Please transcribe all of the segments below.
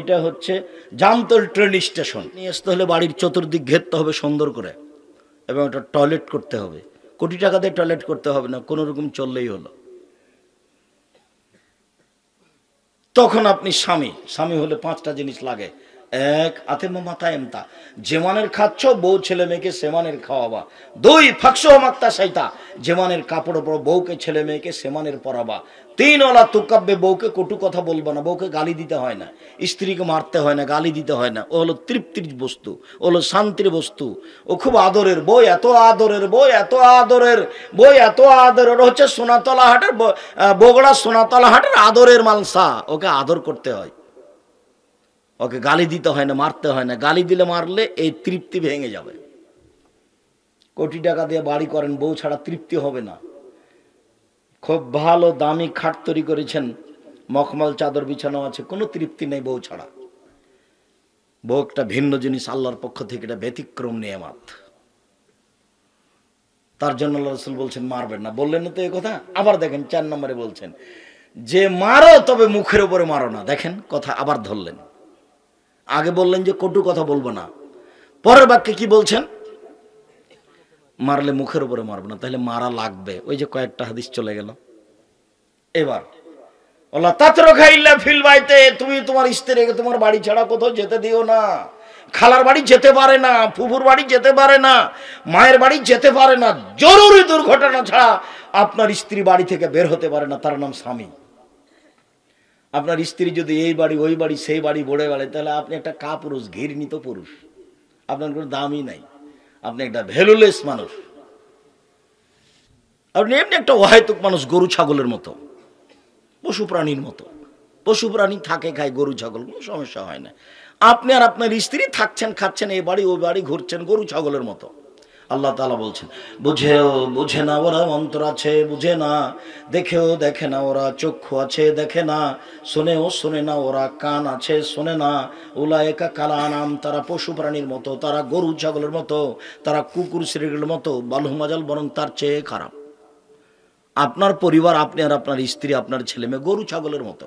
এটা হচ্ছে Jamtal train station. নিয়ে আসতে হলে বাড়ির চতুর্দিক ঘেরতে হবে সুন্দর করে, এবং একটা টয়লেট করতে হবে। কোটি টাকা দিয়ে টয়লেট করতে হবে না, কোনো রকম চললেই হলো। তখন আপনি স্বামী হলে 5টা জিনিস লাগে। এক, আতেম মাতায় এমতা, যেমানের খাচ্ছ বউ ছেলে মেয়েকে সেমানের খাওয়াবা। 2, ফাঁকশো মাক্তা সাইতা, যেমানের কাপড় পরো বউকে ছেলে মেয়েকে সেমানের পরাবা। 3, ওলা তুকাব্যে, বউকে কটু কথা বলবা না, বউকে গালি দিতে হয় না, স্ত্রীকে মারতে হয় না, গালি দিতে হয় না। ও হলো তৃপ্তির বস্তু, ও হলো শান্তির বস্তু, ও খুব আদরের বই, এত আদরের বই, এত আদরের বই, এত আদরের। হচ্ছে সোনাতলা হাটের বগুড়া সোনাতলা হাটের আদরের মালসা, ওকে আদর করতে হয়, ওকে গালি দিতে হয় না, মারতে হয় না। গালি দিলে মারলে এই তৃপ্তি ভেঙে যাবে। কোটি টাকা দিয়ে বাড়ি করেন, বউ ছাড়া তৃপ্তি হবে না। খুব ভালো দামি খাট তৈরি করেছেন, মখমল চাদর বিছানো আছে, কোনো তৃপ্তি নেই বউ ছাড়া। বউ একটা ভিন্ন জিনিস, আল্লাহর পক্ষ থেকে এটা ব্যতিক্রম নিয়ামত। তার জন্য আল্লাহ রাসূল বলছেন মারবেন না। বললেন না তো এই কথা। আবার দেখেন 4 নম্বরে বলছেন যে মারো, তবে মুখের উপরে মারো না। দেখেন কথা আবার ধরলেন। আগে বললেন যে কটু কথা বলবো না, পরের বাক্যে কি বলছেন? মারলে মুখের উপরে মারবো না। তাহলে মারা লাগবে। ওই যে কয়েকটা হাদিস চলে গেল। এবার আল্লাহ তাতরুকা ইল্লা ফিল বাইতে, তুমি তোমার স্ত্রীকে তোমার বাড়ি ছাড়া কোথাও যেতে দিও না। খালার বাড়ি যেতে পারে না, ফুফুর বাড়ি যেতে পারে না, মায়ের বাড়ি যেতে পারে না। জরুরি দুর্ঘটনা ছাড়া আপনার স্ত্রী বাড়ি থেকে বের হতে পারে না, তার নাম স্বামী। আপনার স্ত্রী যদি এই বাড়ি ওই বাড়ি সেই বাড়ি বড়ে বেড়ে, তাহলে আপনি একটা কাপুরুষ, ঘৃণিত পুরুষ, আপনার কোনো দামই নাই, আপনি একটা ভ্যালুলেস মানুষ, আপনি এমনি একটা অহেতুক মানুষ, গরু ছাগলের মতো, পশু প্রাণীর মতো। পশু প্রাণী থাকে খায়, গরু ছাগল কোনো সমস্যা হয় না। আপনি আর আপনার স্ত্রী থাকছেন, খাচ্ছেন, এই বাড়ি ওই বাড়ি ঘুরছেন গরু ছাগলের মতো। আল্লাহ তাআলা বলছেন বুঝেও বুঝে না ওরা, অন্তর আছে বুঝে না, দেখেও দেখে না ওরা, চক্ষু আছে দেখে না, শোনেও শোনে না ওরা, কান আছে শোনে না। উলায়েকা কাল আনাম, তারা পশু প্রাণীর মতো, তারা গরু ছাগলের মতো, তারা কুকুর শ্রেণীর মতো, বালহুম আযাল, বরং তার চেয়ে খারাপ। আপনার পরিবার, আপনি আর আপনার স্ত্রী, আপনার ছেলে মেয়ে গরু ছাগলের মতো,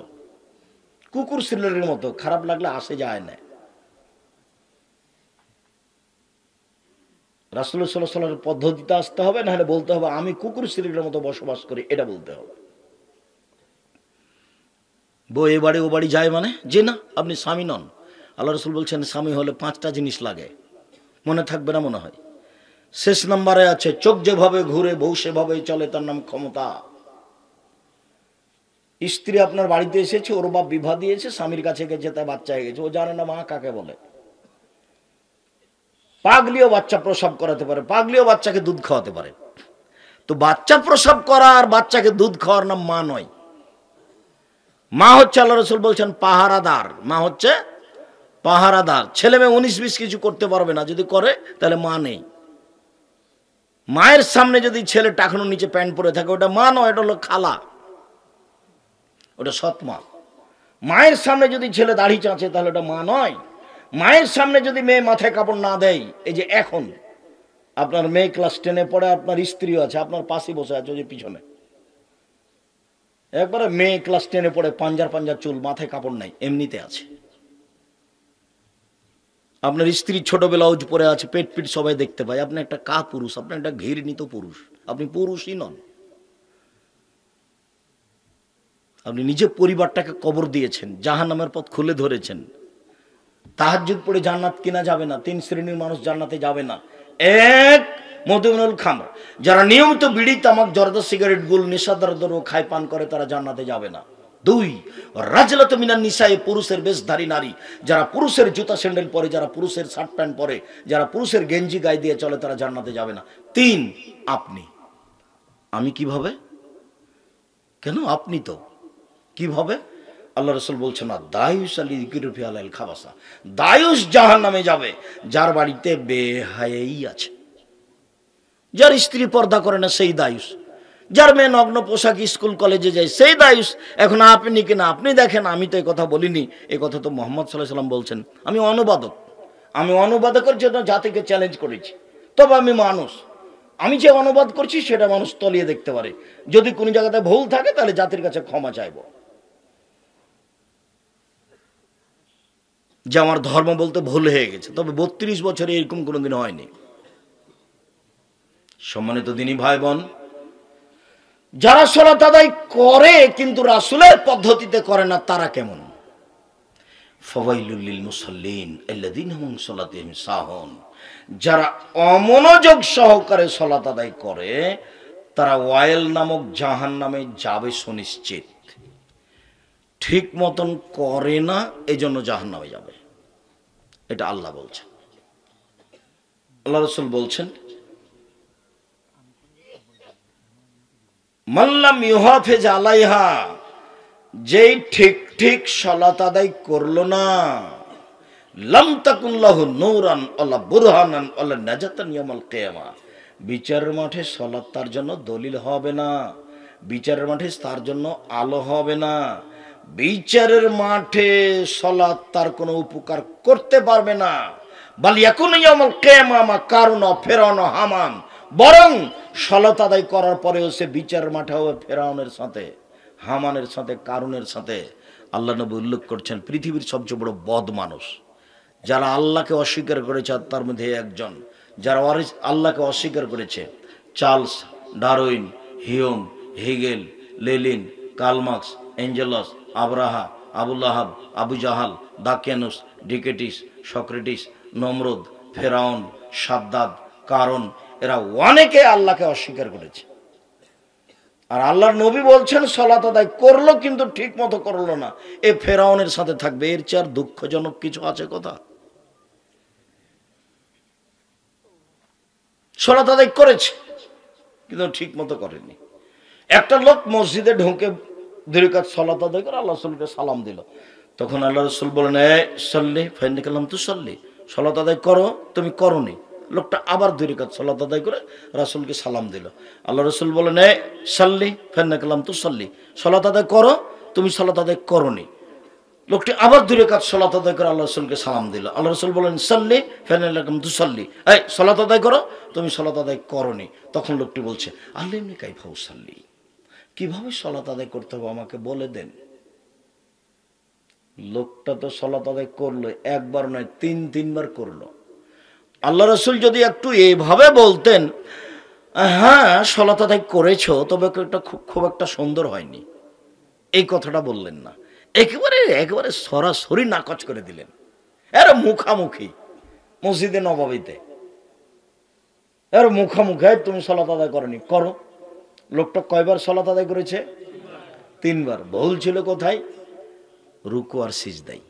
কুকুর শ্রেণীর মতো। খারাপ লাগলে আসে যায় না। রাসূলুল্লাহ সাল্লাল্লাহু আলাইহি ওয়াসাল্লামের পদ্ধতিতে আসতে হবে, না হলে বলতে হবে আমি কুকুর শ্রেণীর মতো বসবাস করি, এটা বলতে হবে। বউ এ বাড়ি ও বাড়ি যায় মানে যে না, আপনি স্বামী নন। আল্লাহ রাসূল বলছেন স্বামী হলে 5টা জিনিস লাগে। মনে থাকবে না মনে হয়। শেষ নম্বরে আছে চোখ যেভাবে ঘুরে বউ সেভাবেই চলে, তার নাম ক্ষমতা। স্ত্রী আপনার বাড়িতে এসেছে, ওর বাপ বিবাহ দিয়েছে, স্বামীর কাছে গেছে, তাই বাচ্চা হয়ে গেছে, ও জানে না মা কাকে বলে। পাগলিও বাচ্চা প্রসব করাতে পারে, পাগলিও বাচ্চাকে দুধ খাওয়াতে পারে। তো বাচ্চা প্রসব করা আর বাচ্চাকে দুধ খাওয়ার নাম মা নয়। মা হচ্ছে, আল্লাহ রাসূল বলছেন পাহারাদার। মা হচ্ছে পাহারাদার। ছেলে মেয়ে 19-20 কিছু করতে পারবে না, যদি করে তাহলে মা নেই। মায়ের সামনে যদি ছেলে টাকানোর নিচে প্যান্ট পরে থাকে, ওটা মা নয়, এটা হলো খালা, ওটা সৎ মা। মায়ের সামনে যদি ছেলে দাড়ি চাঁচে, তাহলে ওটা মা নয়। মায়ের সামনে যদি মেয়ে মাথায় কাপড় না দেয়, এই যে এখন আপনার মেয়ে ক্লাস 10-এ পড়ে, আপনার স্ত্রীও আছে, আপনার পাশে বসে আছে, ওই যে পিছনে, একবারে মেয়ে ক্লাস 10-এ পড়ে, পাঞ্জার চুল, মাথায় কাপড় নাই, এমনিতে আছে। আপনার স্ত্রী ছোট ব্লাউজ পরে আছে, পেট পিট সবাই দেখতে পায়, আপনি একটা পুরুষ, আপনি একটা ঘৃণিত পুরুষ, আপনি পুরুষই নন। আপনি নিজে পরিবারটাকে কবর দিয়েছেন, জাহান্নামের পথ খুলে ধরেছেন। তাহাজ্জুদ পড়ে জান্নাত কিনা যাবে না। 3 শ্রেণীর মানুষ জান্নাতে যাবে না। 1, মদমিনুল খামর, যারা নিয়মিত বিড়ি তামাক জর্দা সিগারেট গুল নেশাদার দ্রব্য খায় পান করে, তারা জান্নাতে যাবে না। 2, রাজলাতু মিনান নিসায়ে, পুরুষের বেশধারী নারী, যারা পুরুষের জুতা স্যান্ডেল পরে, যারা পুরুষের শার্ট প্যান্ট পরে, যারা পুরুষের গেঞ্জি গায়ে দিয়ে চলে, তারা জান্নাতে যাবে না। 3, আপনি। আমি কিভাবে? কেন আপনি তো কিভাবে? আল্লাহ রাসূল বলছেন না, দায়ুস আলী কিরফি আলাইল খাবাসা, দায়ুস জাহান্নামে যাবে যার বাড়িতে বেহায়াই আছে। যার স্ত্রী পর্দা করে না সেই দায়ুস, যার মেয়ে নগ্ন পোশাক স্কুল কলেজে যায় সেই দায়ুস। এখন আপনি কিনা আপনি দেখেন, আমি তো এই কথা বলিনি, এই কথা তো মুহাম্মদ সাল্লাল্লাহু আলাইহি ওয়াসাল্লাম বলছেন। আমি অনুবাদকের জন্য জাতিকে চ্যালেঞ্জ করেছি, তবে আমি মানুষ, আমি যে অনুবাদ করছি সেটা মানুষ তলিয়ে দেখতে পারে। যদি কোনো জায়গাতে ভুল থাকে তাহলে জাতির কাছে ক্ষমা চাইব। যে আমার ধর্ম বলতে ভুল হয়ে গেছে, তবে 32 বছরে এরকম কোনোদিন হয়নি। সম্মানিত দিনী ভাই বোন, যারা সালাত আদায় করে কিন্তু রাসূলের পদ্ধতিতে করে না, তারা কেমন? ফাওয়াইলুল লিল মুসাল্লিন আল্লাযীনা হুম সালাতিহিম সাহুন। যারা অমনোযোগ সহকারে সালাত আদায় করে তারা ওয়াইল নামক জাহান্নামে যাবে সুনিশ্চিত। ঠিক মতন করে না, এজন্য জাহান্নামে যাবে। এটা আল্লাহ বলছেন। আল্লাহ রাসূল বলছেন, মাল্লাম ইউহাফিজ আলাইহা, যেই ঠিক ঠিক সালাত আদায় করলো না, লাম তাকুন লাহু নূরান ওয়ালা বুরহানান ওয়ালা নাজাতান ইয়াউমাল কিয়ামা, বিচারের মাঠে সালাত তার জন্য দলিল হবে না, বিচারের মাঠে তার জন্য আলো হবে না, বিচারের মাঠে সালাত তার কোনো উপকার করতে পারবে না। বাল ইয়াকুনু ইয়াউমাল কিয়ামা মা কারুনা ফিরআউন হামান, বরং সালাত আদায় করার পরেও সে বিচারের মাঠে হবে ফেরাউনের সাথে, হামানের সাথে, কারুনের সাথে। আল্লাহ নবী উল্লেখ করছেন পৃথিবীর সবচেয়ে বড় বদ মানুষ যারা আল্লাহকে অস্বীকার করেছে, তার মধ্যে একজন যারা আল্লাহকে অস্বীকার করেছে, Charles Darwin, Hume, Hegel, Lenin, Karl Marx, Engels, আব্রাহা, আবুল আহাব, আবু জাহাল, দাকিয়ানুস, ডিকেটিস, সক্রেটিস, নমরুদ, ফেরাউন, সাদ্দাদ, কারণ এরা অনেকে আল্লাহকে অস্বীকার করেছে। আর আল্লাহর নবী বলছেন সালাত আদায় করলো কিন্তু ঠিক মতো করলো না, এ ফেরাউনের সাথে থাকবে। এর চেয়ে আর দুঃখজনক কিছু আছে কথা? সালাত আদায় করেছে কিন্তু ঠিক মতো করেনি। একটা লোক মসজিদে ঢুকে 2 রাকাত সালাত আদায় করে আল্লাহ রাসূলকে সালাম দিল। তখন আল্লাহ রাসূল বলেন, এ সাল্লি ফাইন্নাকা লাম তুসাল্লি, সালাত আদায় করো, তুমি করোনি। লোকটা আবার 2 রাকাত সালাত আদায় করে রাসূলকে সালাম দিল। আল্লাহ রাসূল বলেন, এ সাল্লি ফাইন্নাকা লাম তুসাল্লি, সালাত আদায় করো, তুমি সালাত আদায় করোনি। লোকটি আবার 2 রাকাত সালাত আদায় করে আল্লাহ রাসূলকে সালাম দিল। আল্লাহ রাসূল বলেন, সাল্লি ফাইন্নাকা লাম তুসাল্লি, এই সালাত আদায় করো, তুমি সালাত আদায় করোনি। তখন লোকটি বলছে, আল্লিমনি কাইফা উসাল্লি, কিভাবে সালাত আদায় করতে হবে আমাকে বলে দেন। লোকটা তো সালাত আদায় করলো, একবার নয় 3-3 বার করলো। আল্লাহ রাসূল যদি একটু এইভাবে বলতেন, হ্যাঁ সালাত আদায় করেছো, তবে এটা খুব একটা সুন্দর হয়নি, এই কথাটা বললেন না, একেবারে সরাসরি নাকচ করে দিলেন। এর মুখামুখি মসজিদে নববীতে, এর মুখামুখি, তুমি সালাত আদায় করনি, করো। লোকটা কয়বার সালাত আদায় করেছে? 3 বার। ভুল ছিল কোথায়? রুকু আর সিজদাই।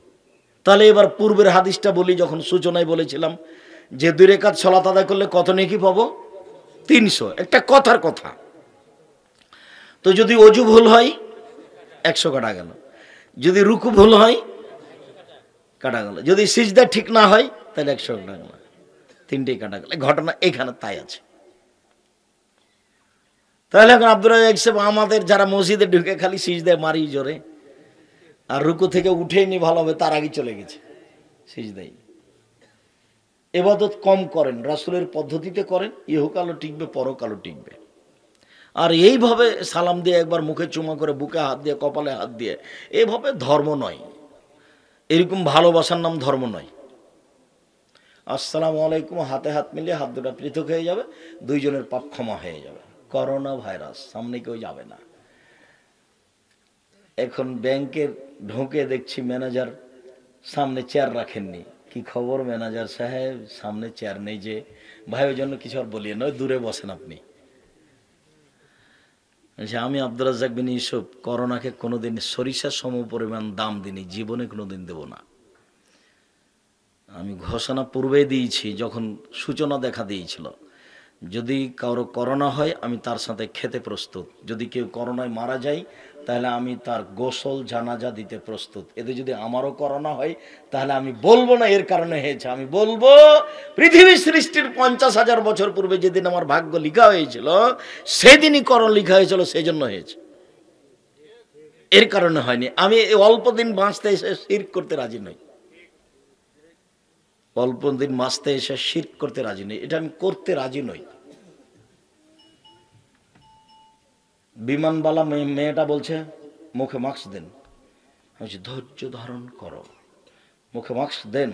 তাহলে এবার পূর্বের হাদিসটা বলি, যখন সূচনায় বলেছিলাম যে 2 রাকাত সালাত আদায় করলে কত নেকি পাবো? 300। একটা কথার কথা। তো যদি অজু ভুল হয় 100 কাটা গেল, যদি রুকু ভুল হয় কাটা গেল, যদি সিজদা ঠিক না হয় তাহলে 100 কাটা গেল, 3টেই কাটা গেল। ঘটনা এখানে তাই আছে। তাহলে এখন আব্দুর রাজ্জাক সাহেব আমাদের যারা মসজিদে ঢুকে খালি সিজদায় মারি জোরে, আর রুকু থেকে উঠেইনি ভালোভাবে, তার আগে চলে গেছে সিজদাই। ইবাদত কম করেন, রাসূলের পদ্ধতিতে করেন, ইহকালও টিকবে, পরকালও টিকবে। আর এইভাবে সালাম দিয়ে একবার মুখে চুমা করে, বুকে হাত দিয়ে, কপালে হাত দিয়ে, এভাবে ধর্ম নয়। এরকম ভালোবাসার নাম ধর্ম নয়। আসসালামু আলাইকুম, হাতে হাত মিলিয়ে হাত দুটা পৃথক হয়ে যাবে, দুইজনের পাপ ক্ষমা হয়ে যাবে। করোনা ভাইরাস, সামনে কেউ যাবে না। এখন ব্যাংকে ঢুকে দেখছি ম্যানেজার সামনে চেয়ার রাখেননি। কি খবর ম্যানেজার সাহেব, সামনে চেয়ার নেই যে? ভাই ওই জন্য কিছু আর বলিয়ে নয়, দূরে বসেন আপনি। আমি আব্দুর রাজ্জাক বিন ইউসুফ করোনাকে কোনোদিন সরিষার সম পরিমাণ দাম দিইনি, জীবনে কোনোদিন দেব না। আমি ঘোষণা পূর্বে দিয়েছি, যখন সূচনা দেখা দিয়েছিল, যদি কারো করোনা হয় আমি তার সাথে খেতে প্রস্তুত, যদি কেউ করোনায় মারা যায় তাহলে আমি তার গোসল জানাজা দিতে প্রস্তুত। এতে যদি আমারও করোনা হয় তাহলে আমি বলবো না এর কারণে হয়েছে, আমি বলবো পৃথিবী সৃষ্টির 50,000 বছর পূর্বে যেদিন আমার ভাগ্য লিখা হয়েছিল সেদিনই করোনা লিখা হয়েছিল, সেই জন্য হয়েছে, এর কারণে হয়নি। আমি অল্প দিন বাঁচতে এসে শিরক করতে রাজি নই, অল্প দিন বাঁচতে এসে শিরক করতে রাজি নই, এটা আমি করতে রাজি নই। বিমানবালা মেয়েটা বলছে মুখে মাস্ক দেন, ধৈর্য ধারণ করো, মুখে মাস্ক দেন,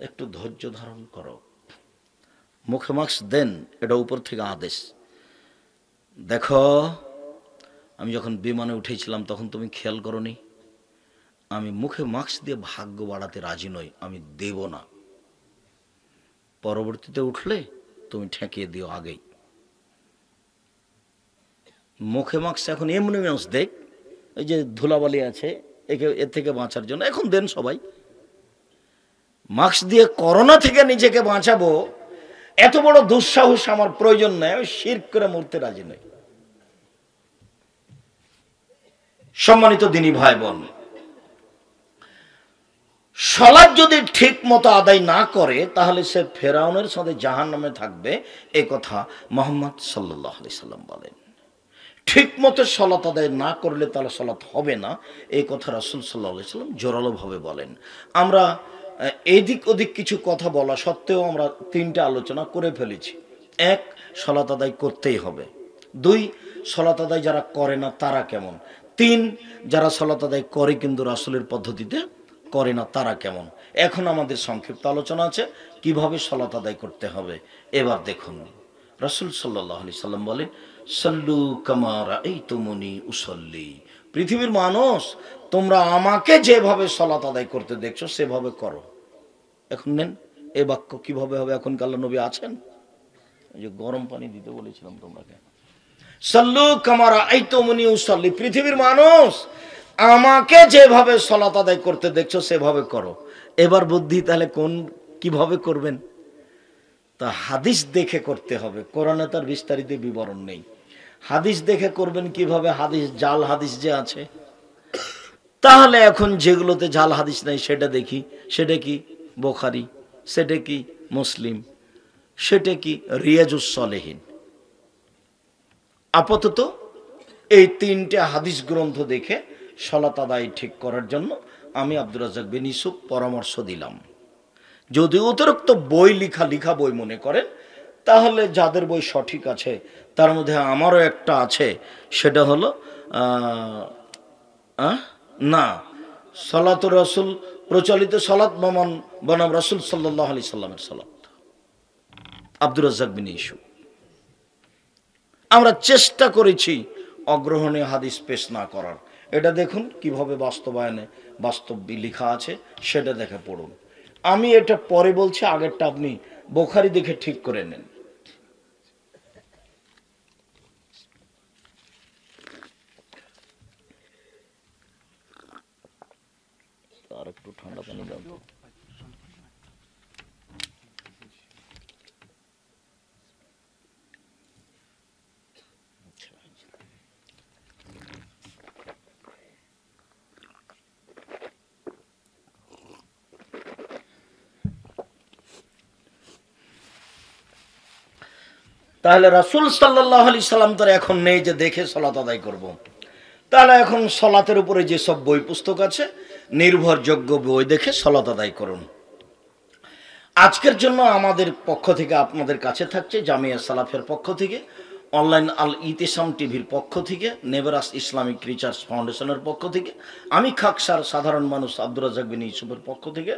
একটু ধৈর্য ধারণ করো। মুখে মাস্ক দেন, এটা উপর থেকে আদেশ। দেখো, আমি যখন বিমানে উঠেছিলাম তখন তুমি খেয়াল করনি, আমি মুখে মাস্ক দিয়ে ভাগ্য বাড়াতে রাজি নই, আমি দেব না। পরবর্তীতে উঠলে তুমি ঠেকিয়ে দিও আগেই। মুখে মাস্ক এখন এমনি মাস্ক দেখ, এই যে ধুলাবালি আছে এর থেকে বাঁচার জন্য এখন দেন সবাই। মাস্ক দিয়ে করোনা থেকে নিজেকে বাঁচাবো, এত বড় দুঃসাহস আমার প্রয়োজন নেই, আমি শিরক করে মরতে রাজি নই। সম্মানিত দিনী ভাই বোন, সালাত যদি ঠিক মতো আদায় না করে তাহলে সে ফেরাউনের সাথে জাহান্নামে থাকবে, এ কথা মুহাম্মদ সাল্লাল্লাহু আলাইহি সাল্লাম বলেন। ঠিক মতো সালাত আদায় না করলে তাহলে সালাত হবে না, এই কথা রাসূল সাল্লাল্লাহু আলাইহি সাল্লাম জোরালোভাবে বলেন। আমরা এদিক ওদিক কিছু কথা বলা সত্ত্বেও আমরা তিনটা আলোচনা করে ফেলেছি। এক, সালাত আদায় করতেই হবে। দুই, সালাত আদায় যারা করে না তারা কেমন। তিন, যারা সালাত আদায় করে কিন্তু রাসূলের পদ্ধতিতে করে না তারা কেমন। এখন আমাদের সংক্ষিপ্ত আলোচনা আছে কিভাবে সালাত আদায় করতে হবে। এবার দেখুন, রাসূল সাল্লাল্লাহু আলাইহি সাল্লাম বলেন, সাল্লু কামা রাআইতুমুনি উসাল্লি। পৃথিবীর মানুষ, তোমরা আমাকে যেভাবে সালাত আদায় করতে দেখছো সেভাবে করো। এখন নেন এ বাক্য কিভাবে হবে, এখন আল্লাহর নবী আছেন? এই যে গরম পানি দিতে বলেছিলাম তোমাকে, সাল্লু কামা রাআইতুমুনি উসাল্লি। পৃথিবীর মানুষ, আমাকে যেভাবে সালাত আদায় করতে দেখছো সেভাবে করো। এবার বুদ্ধি তাহলে কোন কিভাবে করবেন? তা হাদিস দেখে করতে হবে, কোরআনে তার বিস্তারিত বিবরণ নেই। হাদিস দেখে করবেন কিভাবে? হাদিস, জাল হাদিস যে আছে, তাহলে এখন যেগুলোতে জাল হাদিস নাই সেটা দেখি। সেটা কি বুখারী, সেটা কি মুসলিম, সেটা কি রিয়াজুস সালেহিন। আপাতত এই তিনটে হাদিস গ্রন্থ দেখে সালাত আদায় ঠিক করার জন্য আমি আব্দুর রাজ্জাক বিন ইউসুফ পরামর্শ দিলাম। যদি অতিরিক্ত বই লিখা বই মনে করেন, তাহলে যাদের বই সঠিক আছে তার মধ্যে আমারও একটা আছে, সেটা হলো না, সালাতুর রাসূল, প্রচলিত সালাত বনাম রাসূল সাল্লাল্লাহু আলাইহি সাল্লামের সালাত, আব্দুর রাজ্জাক বিন ইউসুফ। আমরা চেষ্টা করেছি অগ্রহণীয় হাদিস পেশ না করার। এটা দেখুন কিভাবে বাস্তবায়নে বাস্তব লেখা আছে, সেটা দেখে পড়ুন। আমি এটা পরে বলছি, আগেরটা আপনি বুখারী দেখে ঠিক করে নেন। আর একটু ঠান্ডা পানি দাও তো। তাহলে রাসূল সাল্লাল্লাহু আলাইহি সাল্লাম তো এখন নেই যে দেখে সালাত আদায় করব। তাহলে এখন সালাতের উপরে যে সব বই পুস্তক আছে, নির্ভরযোগ্য বই দেখে সালাত আদায় করুন। আজকের জন্য আমাদের পক্ষ থেকে আপনাদের কাছে থাকছে জামিয়া সালাফের পক্ষ থেকে, অনলাইন আল ইতিসাম টিভির পক্ষ থেকে, নেভারাস ইসলামিক রিসার্চ ফাউন্ডেশনের পক্ষ থেকে, আমি খাকসার সাধারণ মানুষ আব্দুর রাজ্জাক বিন ইউসুফের পক্ষ থেকে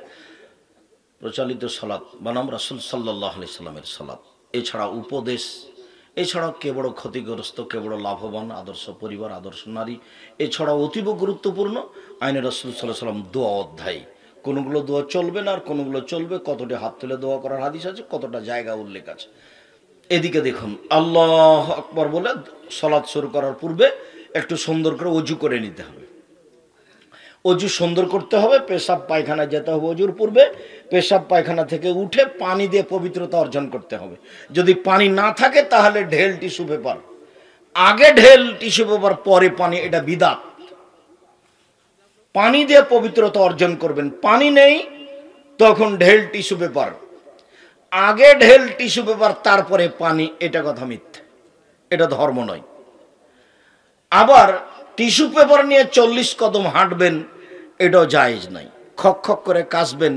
প্রচলিত সালাত বনাম রাসূল সাল্লাল্লাহু আলাইহি সাল্লামের সালাত, এছাড়া উপদেশ, এছাড়াও কে বড় ক্ষতিগ্রস্ত, কে বড় লাভবান, আদর্শ পরিবার, আদর্শ নারী, এছাড়াও অতীব গুরুত্বপূর্ণ আইনে রাসূল সাল্লাল্লাহু আলাইহি সাল্লাম দোয়া অধ্যায়। কোনগুলো দোয়া চলবে না আর কোনগুলো চলবে, কতটা হাত তুলে দোয়া করার হাদিস আছে, কতটা জায়গা উল্লেখ আছে। এদিকে দেখুন, আল্লাহু আকবার বলে সালাত শুরু করার পূর্বে একটু সুন্দর করে ওযু করে নিতে হবে। অজু সুন্দর করতে হবে, পেশাব পায়খানায় যেতে হবে অজুর পূর্বে, পেশাব পায়খানা থেকে উঠে পানি দিয়ে পবিত্রতা অর্জন করতে হবে। যদি পানি না থাকে তাহলে ঢেল টিস্যু পেপার, আগে ঢেল টিস্যু পেপার পরে পানি, এটা বিদআত। পানি দিয়ে পবিত্রতা অর্জন করবেন, পানি নেই তখন ঢেল টিস্যু পেপার, আগে ঢেল টিস্যু পেপার তারপরে পানি, এটা কথা মিথ্যা, এটা ধর্ম নয়। আবার টিস্যু পেপার নিয়ে 40 কদম হাঁটবেন, এটাও জায়েজ নাই। খক খক করে কাশবেন,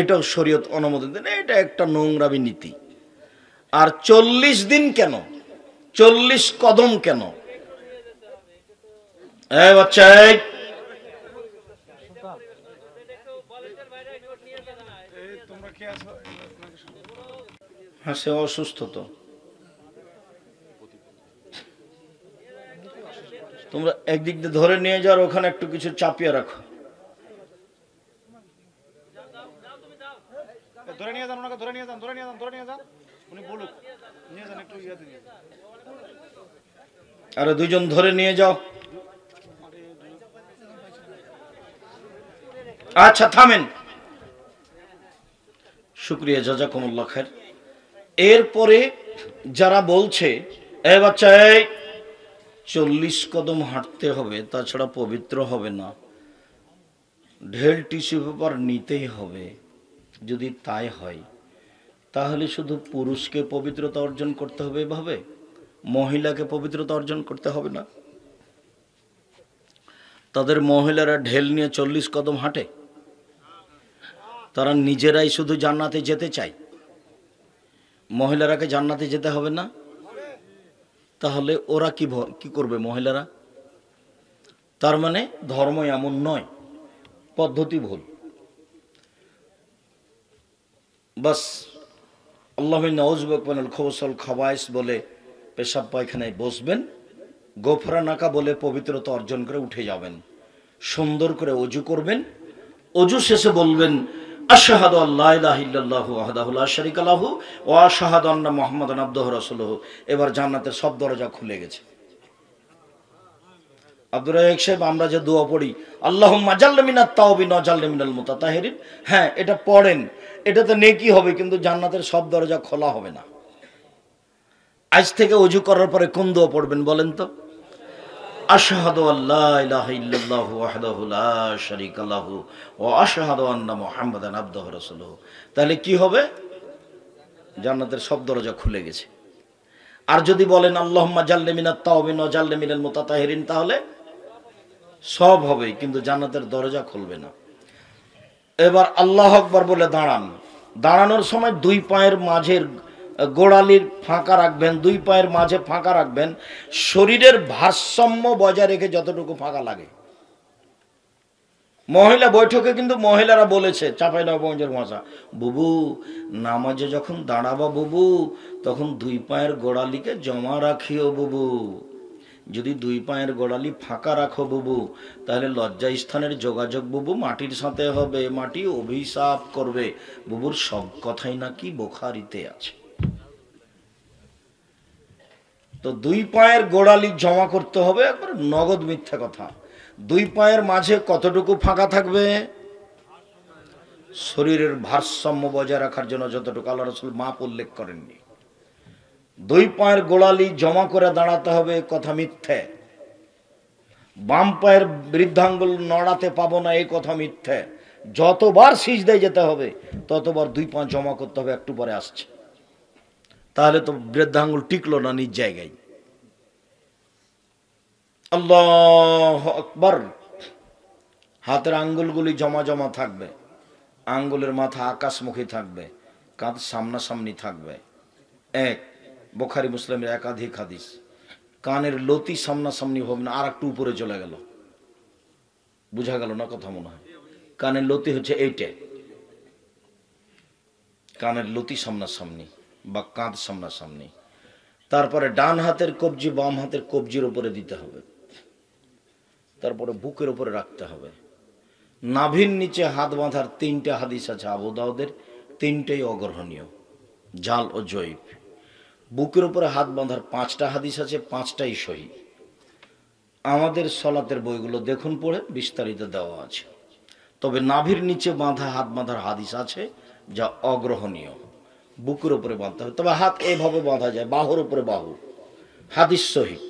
এটাও শরীয়ত অনুমোদন দেন, এটা একটা নোংরামি নীতি। আর 40 দিন কেন, 40 কদম কেন? বাচ্চা হ্যাঁ, সে অসুস্থ তো। তোমরা একদিক দিয়ে ধরে নিয়ে যাও, ওখানে একটু কিছু চাপিয়ে রাখো। ধরে নিয়ে যান, ওনাকে ধরে নিয়ে যান, ধরে নিয়ে যান, ধরে নিয়ে যান, উনি বলুক, নিয়ে যান একটু ইয়ে দিয়ে। আরে দুইজন ধরে নিয়ে যাও। আচ্ছা থামেন, শুক্রিয়া, জাযাকুমুল্লাহ খায়ের। এরপরে যারা বলছে এ বাচ্চা, এই 40 কদম হাঁটতে হবে, তাছাড়া পবিত্র হবে না, ঢেল টিস্যু পেপার নিতেই হবে, যদি তাই হয় তাহলে শুধু পুরুষকে পবিত্রতা অর্জন করতে হবে এভাবে, মহিলাকে পবিত্রতা অর্জন করতে হবে না? তাদের মহিলারা ঢেল নিয়ে 40 কদম হাঁটে, তারা নিজেরাই শুধু জান্নাতে যেতে চায়, মহিলারাকে জান্নাতে যেতে হবে না? তাহলে ওরা কি করবে মহিলারা? তার মানে ধর্ম এমন নয়, পদ্ধতি ভুল। বাস আল্লাহ নাউযুবিল খবসল খাবাইস বলে পেশাব পায়খানায় বসবেন, গোফরানাকা বলে পবিত্রতা অর্জন করে উঠে যাবেন, সুন্দর করে ওযু করবেন, ওযু শেষে বলবেন আশহাদু আল্লা ইলাহা ইল্লাল্লাহু ওয়াহদাহু লা শারীকা লাহু ওয়া আশহাদু আন্না মুহাম্মাদান আবদুহু ওয়া রাসূলুহু। এবার জান্নাতের সব দরজা খুলে গেছে। আব্দুর রাজ্জাক সাহেব, আমরা যে দোয়া পড়ি আল্লাহুম্মা জাল্লি মিনাত তাওবিন ওয়া জাল্লি মিনাল মুতাতাহিরিন, হ্যাঁ এটা পড়েন, এটাতে নেকি হবে, কিন্তু জান্নাতের সব দরজা খোলা হবে না। আজ থেকে ওযু করার পরে কোন দোয়া পড়বেন বলেন তো? আশহাদু আল্লা ইলাহা ইল্লাল্লাহু ওয়াহদাহু লা শারীকা লাহু ওয়া আশহাদু আন্না মুহাম্মাদান আবদুহু ওয়া রাসূলুহু। তাহলে কি হবে? জান্নাতের সব দরজা খুলে গেছে। আর যদি বলেন আল্লাহুম্মা জাল্লি মিনাত তাওবিন ওয়া জাল্লি মিনাল মুতাতাহিরিন, তাহলে সব হবে, কিন্তু জান্নাতের দরজা খুলবে না। এবার আল্লাহু আকবার বলে দাঁড়ান, দাঁড়ানোর সময় দুই পায়ের মাঝের গোড়ালির ফাঁকা রাখবেন, দুই পায়ের মাঝে ফাঁকা রাখবেন, শরীরের ভারসাম্য বজায় রেখে যতটুকু ফাঁকা লাগে। মহিলা বৈঠকে কিন্তু মহিলারা বলেছে চাঁপাইনবাবগঞ্জের ভাষা, বুবু নামাজে যখন দাঁড়াবা বুবু, তখন দুই পায়ের গোড়ালিকে জমা রাখিও বুবু, যদি দুই পায়ের গোড়ালি ফাঁকা রাখো বুবু, তাহলে লজ্জা স্থানের যোগাযোগ বুবু মাটির সাথে হবে, মাটি অভিশাপ করবে। বুবুর সব কথাই নাকি বুখারীতে আছে। তো দুই পায়ের গোড়ালি জমা করতে হবে, একবার নগদ মিথ্যা কথা। দুই পায়ের মাঝে কতটুকু ফাঁকা থাকবে? শরীরের ভারসাম্য বজায় রাখার জন্য যতটুকু আল্লাহ রাসূল মাপ উল্লেখ করেননি। দুই পায়ের গোড়ালি জমা করে দাঁড়াতে হবে, কথা মিথ্যে। বাম পায়ের বৃদ্ধাঙ্গুল নড়াতে পাবো না, এই কথা মিথ্যে। যতবার সিজদায় যেতে হবে ততবার দুই পা জমা করতে হবে, একটু পরে আসছে। তাহলে তো বৃদ্ধাঙ্গুল টিকলো না নিজ জায়গায়। আল্লাহু আকবার। হাতের আঙ্গুলগুলি জমা জমা থাকবে, আঙ্গুলের মাথা আকাশমুখী থাকবে, কাঁধ সামনাসামনি থাকবে। এক, বুখারী মুসলিমের একাধিক হাদিস। কানের লতি সামনাসামনি হবে না, আর একটু উপরে চলে গেল, বুঝা গেল না কথা মনে হয়? কানের লতি হচ্ছে এইটা, কানের লতি সামনাসামনি বা কাঁধ সামনাসামনি। তারপরে ডান হাতের কবজি বাম হাতের কবজির উপরে দিতে হবে, তারপরে বুকের উপরে রাখতে হবে। নাভির নিচে হাত বাঁধার 3টে হাদিস আছে আবু দাউদের, 3টেই অগ্রহণীয়, জাল ও জয়ীফ। বুকের উপরে হাত বাঁধার 5টা হাদিস আছে, 5টাই সহিহ। আমাদের সলাতের বইগুলো দেখুন পড়ে, বিস্তারিত দেওয়া আছে। তবে নাভির নিচে বাঁধা হাত বাঁধার হাদিস আছে যা অগ্রহণীয়, বুকের উপরে বাঁধতে হবে। তবে হাত এইভাবে বাঁধা যায়, বাহুর উপরে বাহু, হাদিস সহিহ।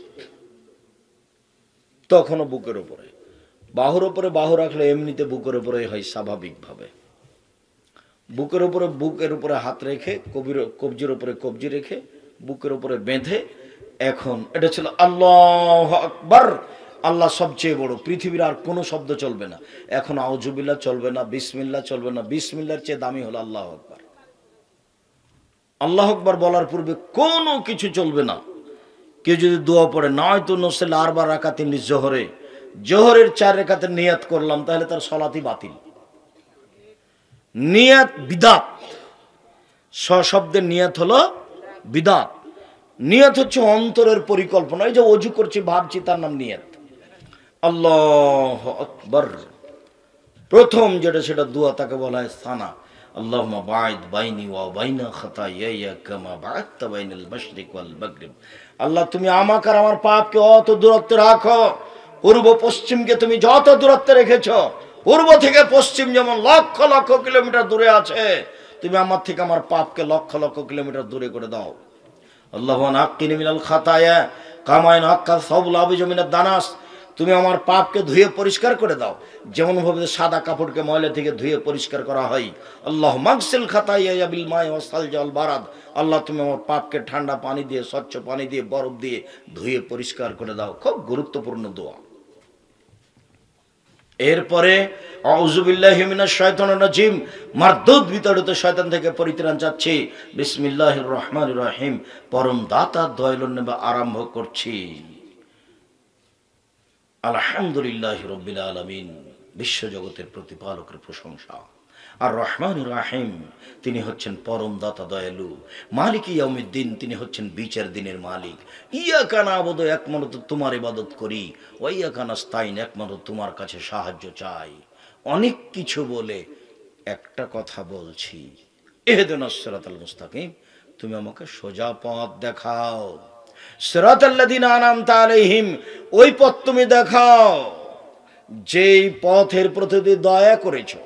তখনও বুকের উপরে, বাহুর উপরে বাহু রাখলে এমনিতে বুকের উপরে হয় স্বাভাবিকভাবে। বুকের উপরে হাত রেখে কবজির উপরে কবজি রেখে বুকের উপরে বেঁধে, এখন এটা ছিল আল্লাহু আকবার। আল্লাহ সবচেয়ে বড়, পৃথিবীর আর কোনো শব্দ চলবে না। এখন আউযুবিল্লাহ চলবে না, বিসমিল্লাহ চলবে না, বিসমিল্লাহর চেয়ে দামি হলো আল্লাহু আকবার। আল্লাহু আকবার বলার পূর্বে কোনো কিছু চলবে না। কেউ যদি দোয়া পড়ে নয়তো নসল 4 রাকাতিন জোহরে, জোহরের 4 রাকাতের নিয়াত করলাম, তাহলে তার সলাতই বাতিল। নিয়ত বিদাত, সশব্দের নিয়ত হলো বিদাত। নিয়ত হচ্ছে অন্তরের পরিকল্পনা। এই যে অজু করছি ভাবছি, তার নাম নিয়ত। আল্লাহু আকবার, প্রথম যেটা সেটা দোয়া, তাকে বলা হয় সানা। আল্লাহুম্মা বা'id বাইনি ওয়া বাইনা খাতায়ায়া কামা বা'adta বাইনাল মাশরিক ওয়াল মাগরিব। আল্লাহ, তুমি আমাকে আর আমার পাপকে অত দূরত্বে রাখো, পূর্ব পশ্চিমকে তুমি যত দূরত্বে রেখেছো, পূর্ব থেকে পশ্চিম যেমন লক্ষ লক্ষ কিলোমিটার দূরে আছে, তুমি আমার থেকে আমার পাপকে লক্ষ লক্ষ কিলোমিটার দূরে করে দাও। আল্লাহুম্মা নাক্কিনি মিনাল খাতায়া কামা ইয়ানক্কা সাওবুল আবিজ মিনাদ দানাস। তুমি আমার পাপকে ধুয়ে পরিষ্কার করে দাও, যেমন ভাবে সাদা কাপড়কে ময়লা থেকে ধুয়ে পরিষ্কার করা হয়। আল্লাহুম্মা আগসিল খাতায়া বিল মাই ওয়াস সালজি ওয়াল বারাদ। আল্লাহ, তুমি আমার পাপকে ঠান্ডা পানি দিয়ে, স্বচ্ছ পানি দিয়ে, বরফ দিয়ে ধুয়ে পরিষ্কার করে দাও। খুব গুরুত্বপূর্ণ দোয়া। এরপরে আউযু বিল্লাহি মিনাশ শাইতানির রাজিম, মারদুদ বিতাড়িত শয়তান থেকে পরিত্রাণ চাচ্ছি। বিসমিল্লাহির রহমানির রহিম, পরম দাতা দয়ালুর নামে আরম্ভ করছি। আলহামদুলিল্লাহি রাব্বিল আলামিন, বিশ্বজগতের প্রতিপালকের প্রশংসা। আর রহমানির রহিম, তিনি হচ্ছেন পরম দাতা দয়ালু। মালিক ইয়াউমিদ্দিন, তিনি হচ্ছেন বিচার দিনের মালিক। ইয়াকা না'বুদু, একমাত্র তোমার ইবাদত করি। ওয়া ইয়াকা নাস্তাইন, একমাত্র তোমার কাছে সাহায্য চাই। অনেক কিছু বলে একটা কথা বলছি, ইহদিনাস সিরাতাল মুস্তাকিম, তুমি আমাকে সোজা পথ দেখাও। সিরাতাল্লাযিনা আনআমতা আলাইহিম, ওই পথ তুমি দেখাও যেই পথের প্রতি দয়া করেছো,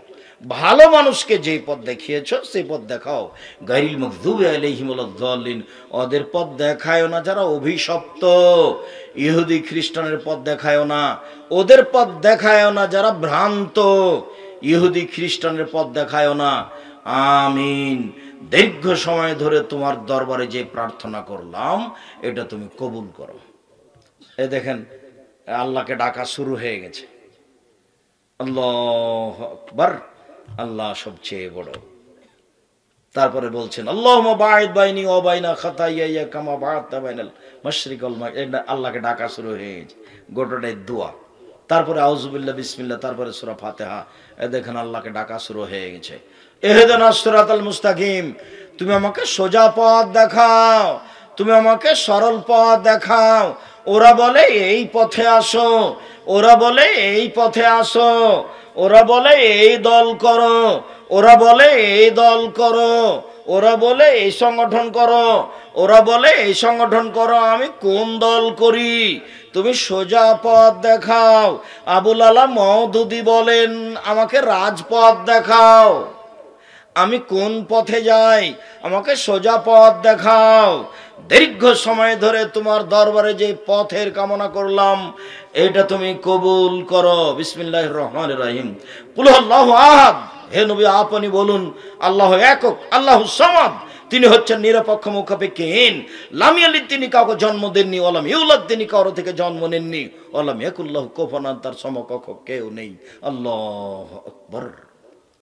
ভালো মানুষকে যেই পথ দেখিয়েছো সেই পথ দেখাও। গায়রিল মাগযুবি আলাইহিম ওয়ালাদ-দাল্লিন, ওদের পথ দেখায়ও না যারা অভিশপ্ত। ইহুদি খ্রিস্টানের পথ দেখায়ও না, ওদের পথ দেখায়ও না যারা ভ্রান্ত। ইহুদি খ্রিস্টানের পথ দেখায়ও না। আমিন। দীর্ঘ সময় ধরে তোমার দরবারে যে প্রার্থনা করলাম, এটা তুমি কবুল করো। এ দেখেন, আল্লাহকে ডাকা শুরু হয়ে গেছে। আল্লাহু আকবার, আল্লাহ সবচেয়ে বড়। তারপরে বলছেন আল্লাহুম্মা বা'id বাইনি ওয়া বাইনা খাতায়ায়া কামা বা'adta বাইনাল মাশরিক ওয়াল মাগরিব। আল্লাহকে ডাকা শুরু হয়ে গেছে, গোটাটাই দোয়া। তারপরে আউযু বিল্লাহ, বিসমিল্লাহ, তারপরে সূরা ফাতিহা। এ দেখেন আল্লাহকে ডাকা শুরু হয়ে গেছে। ইহদিনাস সিরাতাল মুস্তাকিম, তুমি আমাকে সোজা পথ দেখাও, তুমি আমাকে সরল পথ দেখাও। ওরা বলে এই পথে আসো, ওরা বলে এই পথে আসো, ওরা বলে এই দল করো, ওরা বলে এই দল করো, ওরা বলে এই সংগঠন করো, ওরা বলে এই সংগঠন করো। আমি কোন দল করি? তুমি সোজা পথ দেখাও। আবুল আলা মওদুদি বলেন, আমাকে রাজপথ দেখাও। আমি কোন পথে যাই? আমাকে সোজা পথ দেখাও। দীর্ঘ সময় ধরে তোমার দরবারে যে পথের কামনা করলাম, এটা তুমি কবুল করো। বিসমিল্লাহির রহমানির রহিম। কুল আল্লাহু আহাদ, হে নবী আপনি বলুন আল্লাহ একক, আল্লাহু সামাদ, তিনি হচ্ছেন নিরপেক্ষ মুখাপেক্ষীহীন। লাম ইয়ালিদ, তিনি কাউকে জন্ম দেননি। ওয়ালাম ইউলাদ, তিনি কারো থেকে জন্ম নেননি। ওয়ালাম ইয়াকুল লাহু কুফুয়ান আহাদ, তার সমকক্ষ কেউ নেই। আল্লাহু আকবার।